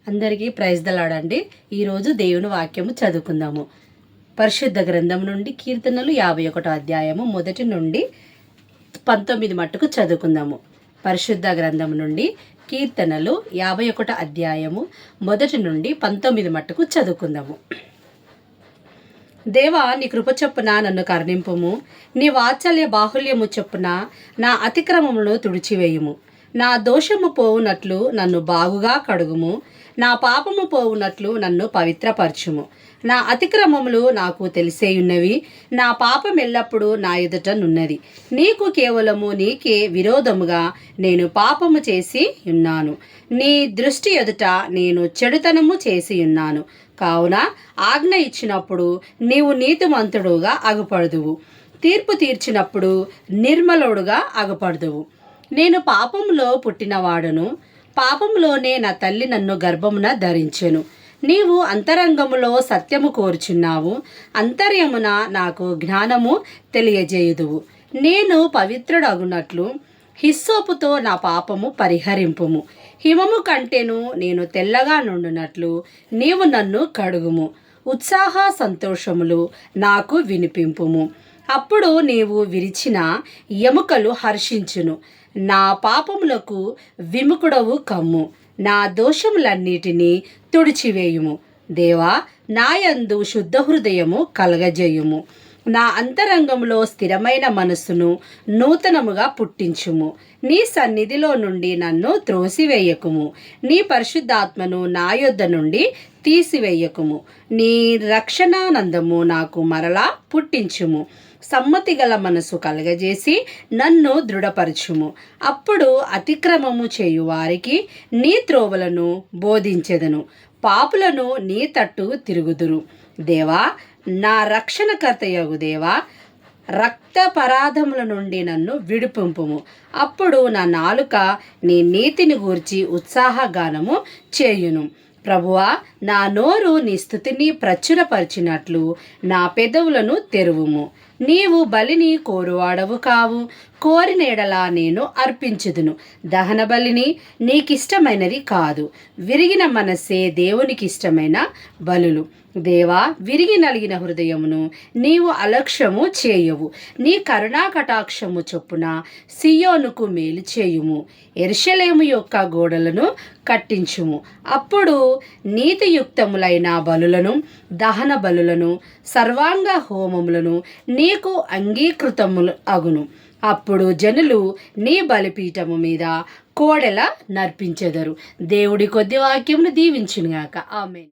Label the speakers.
Speaker 1: అందరికీ ప్రైజ్ దలాడండి. ఈరోజు దేవుని వాక్యము చదువుకుందాము. పరిశుద్ధ గ్రంథం నుండి కీర్తనలు 51 అధ్యాయము 1 నుండి 19 మట్టుకు చదువుకుందాము. పరిశుద్ధ గ్రంథం నుండి కీర్తనలు 51 అధ్యాయము 1 నుండి 19 మట్టుకు చదువుకుందాము. దేవా, నీ కృప చొప్పున నన్ను కరుణింపుము. నీ వాత్సల్య బాహుల్యము చొప్పున నా అతిక్రమములను తుడిచివేయుము. నా దోషము పోవునట్లు నన్ను బాగుగా కడుగుము. నా పాపము పోవునట్లు నన్ను పవిత్రపరచుము. నా అతిక్రమములు నాకు తెలిసేయున్నవి. నా పాపం ఎల్లప్పుడూ నా ఎదుట నున్నది. నీకు కేవలము నీకే విరోధముగా నేను పాపము చేసి ఉన్నాను. నీ దృష్టి ఎదుట నేను చెడుతనము చేసి ఉన్నాను. కావున ఆజ్ఞ ఇచ్చినప్పుడు నీవు నీతిమంతుడుగా అగుపడుదువు. తీర్పు తీర్చినప్పుడు నిర్మలుడుగా అగుపడుదువు. నేను పాపములో పుట్టినవాడును, పాపములోనే నా తల్లి నన్ను గర్భమున ధరించెను. నీవు అంతరంగములో సత్యము కోరుచున్నావు, అంతర్యమున నాకు జ్ఞానము తెలియజేయుదువు. నేను పవిత్రుడగునట్లు హిస్సోపుతో నా పాపము పరిహరింపుము. హిమము కంటేను నేను తెల్లగా నుండునట్లు నీవు నన్ను కడుగుము. ఉత్సాహ సంతోషములు నాకు వినిపింపుము. అప్పుడు నీవు విరిచిన ఎముకలు హర్షించును. నా పాపములకు విముకుడవు కమ్ము. నా దోషములన్నిటినీ తుడిచివేయుము. దేవా, నాయందు శుద్ధ హృదయము కలగజేయుము. నా అంతరంగంలో స్థిరమైన మనస్సును నూతనముగా పుట్టించుము. నీ సన్నిధిలో నుండి నన్ను త్రోసివేయకుము. నీ పరిశుద్ధాత్మను నా యొద్ద నుండి తీసివేయకుము. నీ రక్షణానందము నాకు మరలా పుట్టించుము. సమ్మతి గల మనసు కలగజేసి నన్ను దృఢపరచుము. అప్పుడు అతిక్రమము చేయువారికి నీ త్రోవలను బోధించెదను. పాపులను నీ తట్టు తిరుగుదురు. దేవా, నా రక్షణకర్తయగు దేవా, రక్తపరాధముల నుండి నన్ను విడిపింపుము. అప్పుడు నా నాలుక నీ నీతిని గూర్చి ఉత్సాహగానము చేయును. ప్రభువా, నా నోరు నీ స్తుతిని ప్రచురపరిచినట్లు నా పెదవులను తెరువుము. నీవు బలిని కోరువాడవు కావు. కోరిన ఎడల నేను అర్పించుదును. దహన బలిని నీకిష్టమైనది కాదు. విరిగిన మనస్సే దేవునికి ఇష్టమైన బలులు. దేవా, విరిగి నలిగిన హృదయమును నీవు అలక్ష్యము చేయవు. నీ కరుణా కటాక్షము చొప్పున సియోనుకు మేలు చేయుము. యెరూషలేము యొక్క గోడలను కట్టించుము. అప్పుడు నీతియుక్తములైన బలులను, దహన బలులను, సర్వాంగ హోమములను నీకు అంగీకృతములు అగును. అప్పుడు జనులు నీ బలిపీఠము మీద కోడెల నర్పించెదరు. దేవుడి కొద్ది వాక్యమును దీవించునుగాక. ఆమేన్.